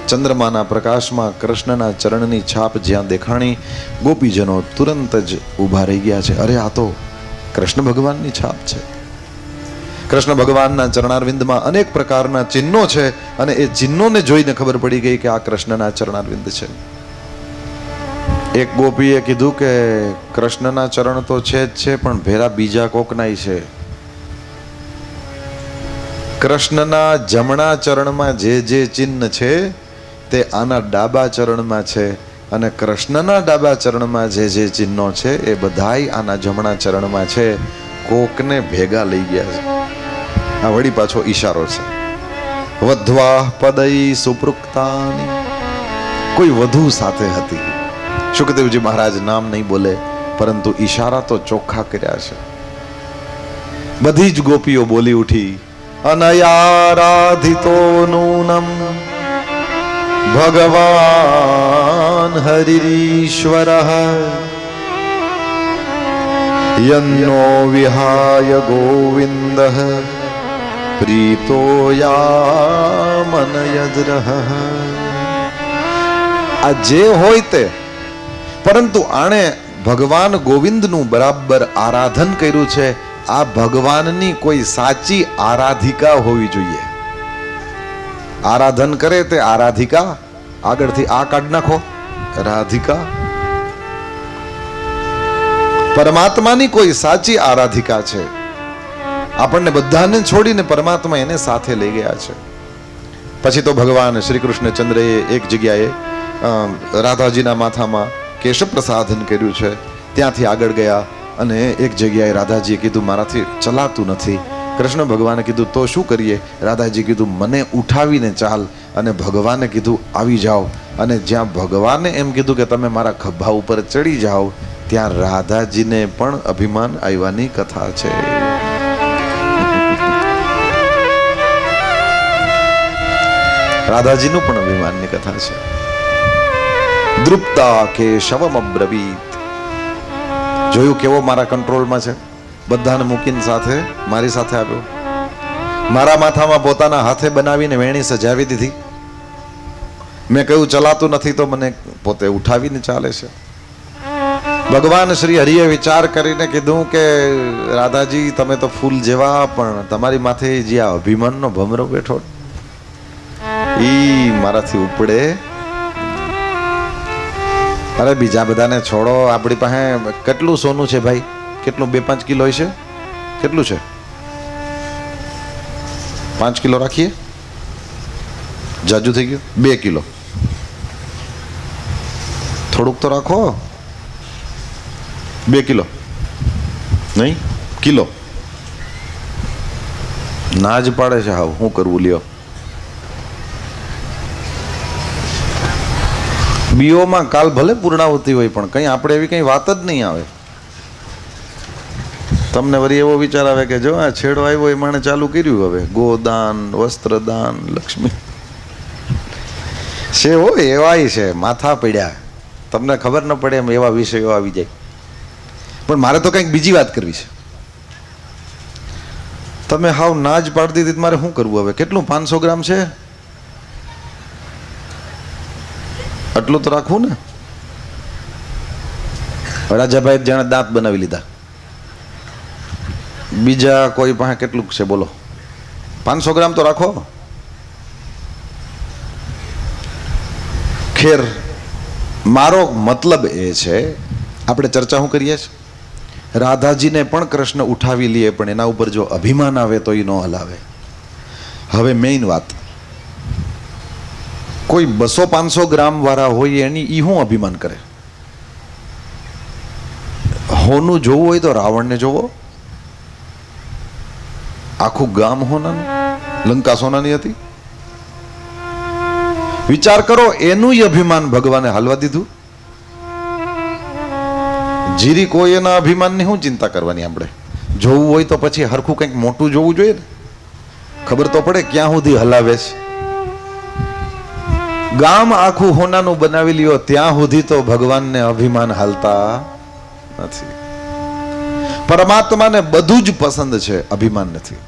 ચંદ્રમાના પ્રકાશમાં કૃષ્ણના ચરણની છાપ જ્યાં દેખાણી, ગોપીજનો તુરંત જ ઊભા રહી ગયા છે. અરે આ તો કૃષ્ણ ભગવાનની છાપ છે. કૃષ્ણ ભગવાનના ચરણારવિંદમાં અનેક પ્રકારના ચિહ્નો છે અને એ ચિહ્નોને જોઈને ખબર પડી ગઈ કે આ કૃષ્ણના ચરણારવિંદ છે. એક ગોપીએ કીધું કે કૃષ્ણના ચરણ તો છે જ છે, પણ ભેરા બીજા કોકનાય છે. કૃષ્ણના જમણા ચરણમાં જે ચિહ્ન છે તે આના ડાબા ચરણમાં છે, અને કૃષ્ણના ડાબા ચરણમાં જે ચિહ્નો છે એ બધાય આના જમણા ચરણમાં છે. કોકને ભેગા લઈ ગયા છે. આ વળી પાછો ઈશારો છે. વધવા પદઈ સુપૃક્તાની, કોઈ વધુ સાથે હતી. સુખદેવજી મહારાજ નામ નહીં બોલે, પરંતુ ઈશારા તો ચોખ્ખા કર્યા છે. બધી જ ગોપીઓ બોલી ઉઠી, અનયારાધિતો નૂનમ ભગવાન હરિરીશ્વરઃ યન્નો વિહાય ગોવિંદઃ પ્રીતો યામનયદ્રઃ. આ જે હોય તે, પરંતુ આણે ભગવાન ગોવિંદનું બરાબર આરાધન કર્યું છે. આ ભગવાનની કોઈ સાચી આરાધિકા હોવી જોઈએ. આરાધન કરે તે આરાધિકા, આગળથી આ કાઢ નાખો, રાધિકા. પરમાત્માની કોઈ સાચી આરાધિકા છે. આપણને બધાને છોડીને પરમાત્મા એને સાથે લઈ ગયા છે. પછી તો ભગવાન શ્રી કૃષ્ણચંદ્રએ એક જગ્યાએ રાધાજીના માથામાં કેશવ પ્રસાદન કર્યું છે. ત્યાંથી આગળ ગયા અને એક જગ્યાએ રાધાજીએ કીધું મારાથી ચલાતું નથી. કૃષ્ણ ભગવાને કીધું તો શું કરીએ? રાધાજી કીધું મને ઉઠાવીને ચાલ. અને ભગવાને કીધું આવી જાઓ. અને જ્યાં ભગવાને એમ કીધું કે તમે મારા ખભા ઉપર ચડી જાઓ, ત્યાં રાધાજીને પણ અભિમાન આવ્યાની કથા છે. રાધાજીનું પણ અભિમાનની કથા છે. દ્રુપ્તા કેશવમ અબ્રવીત. જોયું કેવો મારા કંટ્રોલમાં છે? બધાને મૂકીને સાથે મારી સાથે આવ્યો. મારા માથામાં પોતાના હાથે બનાવીને વેણી સજાવી દીધી. મેં કહ્યું ચલાતું નથી તો મને પોતે ઉઠાવીને ચાલે છે. ભગવાન શ્રી હરિએ વિચાર કરીને કીધું કે રાધાજી તમે તો ફૂલ જેવા, પણ તમારી માથે જે આ અભિમાનનો ભમરો બેઠો ઈ મારાથી ઉપડે. અરે બીજા બધાને છોડો, આપણી પાસે કેટલું સોનું છે ભાઈ? કેટલું 2-5 કિલો છે? કેટલું છે? 5 કિલો રાખીએ, જાજુ થઈ ગયું. 2 કિલો થોડુંક તો રાખો. 2 કિલો નહીં, કિલો. ના જ પાડે છે. હાવ શું કરવું લ્યો. બીઓમાં કાલ ભલે પૂર્ણાવતી હોય, પણ કંઈ આપણે એવી કંઈ વાત જ નહીં આવે. તમને વળી એવો વિચાર આવે કે જો આ છેડો આવ્યો એ માણે ચાલુ કર્યું, હવે ગોદાન, વસ્ત્રદાન, લક્ષ્મી છે હોય એવાય છે. માથા પડ્યા, તમને ખબર ન પડે એમ એવા વિષયો આવી જાય. પણ મારે તો કંઈક બીજી વાત કરવી છે. તમે હાવ ના જ પાડી દીધી, મારે શું કરવું હવે? કેટલું 500 ગ્રામ છે? આટલું તો રાખવું ને. રાજાભાઈ જાણે દાંત બનાવી લીધા. બીજા કોઈ પાસે કેટલું છે બોલો? 500 ગ્રામ તો રાખો. ખેર, મારો મતલબ એ છે, આપણે ચર્ચા શું કરીએ છીએ? રાધાજીને પણ કૃષ્ણ ઉઠાવી લે, પણ એના ઉપર જો અભિમાન આવે તો એ ન હલાવે. હવે મેઇન વાત, કોઈ 200-500 ગ્રામ વાળા હોય એની ઈ શું અભિમાન કરે? હોનું જોવું હોય તો રાવણને જોવો. આખું ગામ હોનાનું, લંકા સોનાની હતી. વિચાર કરો, એનું અભિમાન ભગવાને હાલવા દીધું. જીરી કોઈ એના અભિમાનની શું ચિંતા કરવાની? આપણે જોવું હોય તો પછી હરખું કંઈક મોટું જોવું જોઈએ ને. ખબર તો પડે ક્યાં સુધી હલાવે છે. ગામ આખું હોનાનું બનાવી લ્યો ત્યાં સુધી તો ભગવાનને અભિમાન હાલતા નથી. પરમાત્માને બધું જ પસંદ છે, અભિમાન નથી.